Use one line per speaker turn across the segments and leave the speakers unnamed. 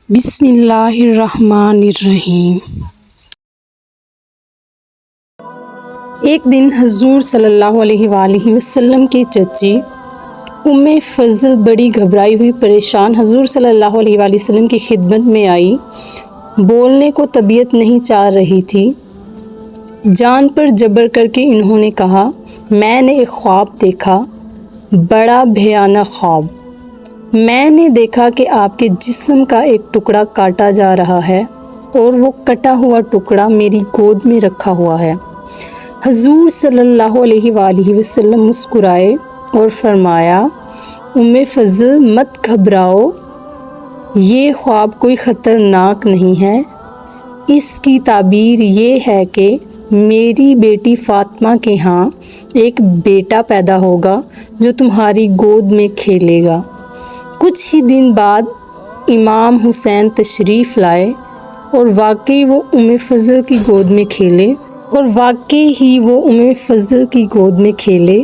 بسم اللہ الرحمن الرحیم۔ ایک دن حضور صلی اللہ علیہ وآلہ وسلم کی چچی ام فضل بڑی گھبرائی ہوئی پریشان حضور صلی اللہ علیہ وآلہ وسلم کی خدمت میں آئی۔ بولنے کو طبیعت نہیں چاہ رہی تھی۔ جان پر جبر کر کے انہوں نے کہا، میں نے ایک خواب دیکھا، بڑا بھیانک خواب۔ میں نے دیکھا کہ آپ کے جسم کا ایک ٹکڑا کاٹا جا رہا ہے اور وہ کٹا ہوا ٹکڑا میری گود میں رکھا ہوا ہے۔ حضور صلی اللہ علیہ وآلہ وسلم مسکرائے اور فرمایا، ام فضل مت گھبراؤ، یہ خواب کوئی خطرناک نہیں ہے۔ اس کی تعبیر یہ ہے کہ میری بیٹی فاطمہ کے ہاں ایک بیٹا پیدا ہوگا جو تمہاری گود میں کھیلے گا۔ کچھ ہی دن بعد امام حسین تشریف لائے اور واقعی وہ ام فضل کی گود میں کھیلے۔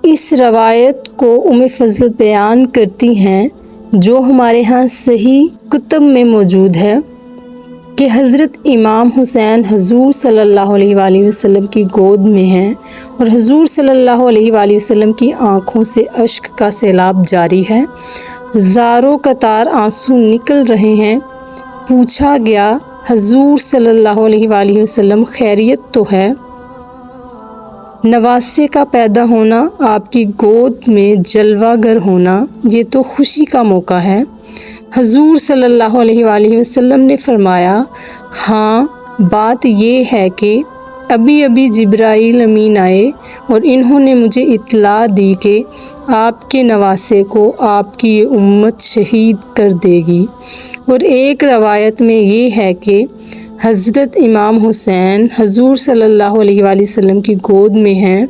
اس روایت کو ام فضل بیان کرتی ہیں جو ہمارے ہاں صحیح کتب میں موجود ہے کہ حضرت امام حسین حضور صلی اللہ علیہ وآلہ وسلم کی گود میں ہیں اور حضور صلی اللہ علیہ وآلہ وسلم کی آنکھوں سے اشک کا سیلاب جاری ہے، زاروں قطار آنسو نکل رہے ہیں۔ پوچھا گیا، حضور صلی اللہ علیہ وآلہ وسلم خیریت تو ہے؟ نواسے کا پیدا ہونا، آپ کی گود میں جلوہ گر ہونا، یہ تو خوشی کا موقع ہے۔ حضور صلی اللہ علیہ وآلہ وسلم نے فرمایا، ہاں بات یہ ہے کہ ابھی جبرائیل امین آئے اور انہوں نے مجھے اطلاع دی کہ آپ کے نواسے کو آپ کی یہ امت شہید کر دے گی۔ اور ایک روایت میں یہ ہے کہ حضرت امام حسین حضور صلی اللہ علیہ وآلہ وسلم کی گود میں ہیں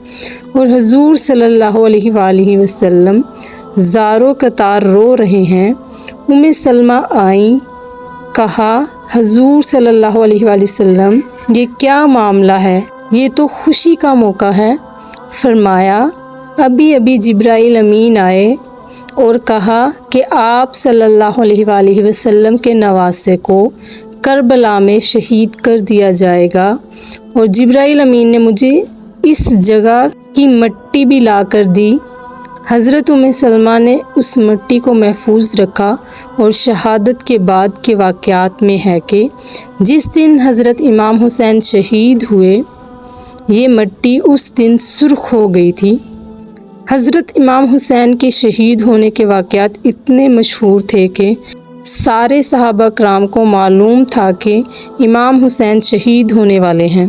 اور حضور صلی اللہ علیہ وآلہ وسلم زاروں قطار رو رہے ہیں۔ ام سلمہ آئیں، کہا، حضور صلی اللہ علیہ وآلہ وسلم یہ کیا معاملہ ہے؟ یہ تو خوشی کا موقع ہے۔ فرمایا، ابھی جبرائیل امین آئے اور کہا کہ آپ صلی اللہ علیہ وآلہ وسلم کے نواسے کو کربلا میں شہید کر دیا جائے گا، اور جبرائیل امین نے مجھے اس جگہ کی مٹی بھی لا کر دی۔ حضرت ام سلمہ نے اس مٹی کو محفوظ رکھا اور شہادت کے بعد کے واقعات میں ہے کہ جس دن حضرت امام حسین شہید ہوئے یہ مٹی اس دن سرخ ہو گئی تھی۔ حضرت امام حسین کے شہید ہونے کے واقعات اتنے مشہور تھے کہ سارے صحابہ کرام کو معلوم تھا کہ امام حسین شہید ہونے والے ہیں۔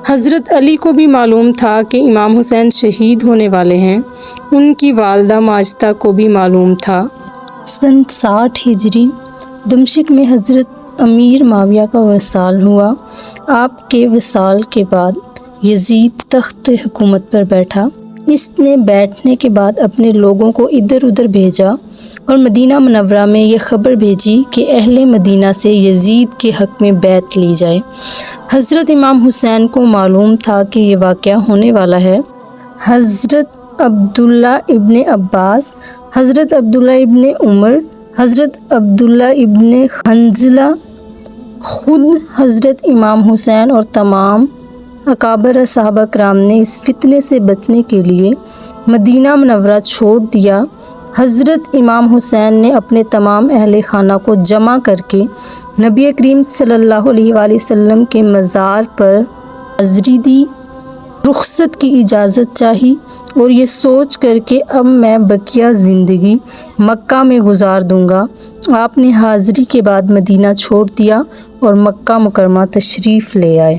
حضرت علی کو بھی معلوم تھا کہ امام حسین شہید ہونے والے ہیں۔ ان کی والدہ ماجدہ کو بھی معلوم تھا۔ سن 60 ہجری دمشق میں حضرت امیر معاویہ کا وصال ہوا۔ آپ کے وصال کے بعد یزید تخت حکومت پر بیٹھا۔ اس نے بیٹھنے کے بعد اپنے لوگوں کو ادھر ادھر بھیجا اور مدینہ منورہ میں یہ خبر بھیجی کہ اہل مدینہ سے یزید کے حق میں بیعت لی جائے۔ حضرت امام حسین کو معلوم تھا کہ یہ واقعہ ہونے والا ہے۔ حضرت عبداللہ ابن عباس، حضرت عبداللہ ابن عمر، حضرت عبداللہ ابن حنظلہ، خود حضرت امام حسین اور تمام اکابر صحابہ کرام نے اس فتنے سے بچنے کے لیے مدینہ منورہ چھوڑ دیا۔ حضرت امام حسین نے اپنے تمام اہل خانہ کو جمع کر کے نبی کریم صلی اللہ علیہ وآلہ وسلم کے مزار پر حاضری دی، رخصت کی اجازت چاہی اور یہ سوچ کر کہ اب میں بقیہ زندگی مکہ میں گزار دوں گا۔ آپ نے حاضری کے بعد مدینہ چھوڑ دیا اور مکہ مکرمہ تشریف لے آئے۔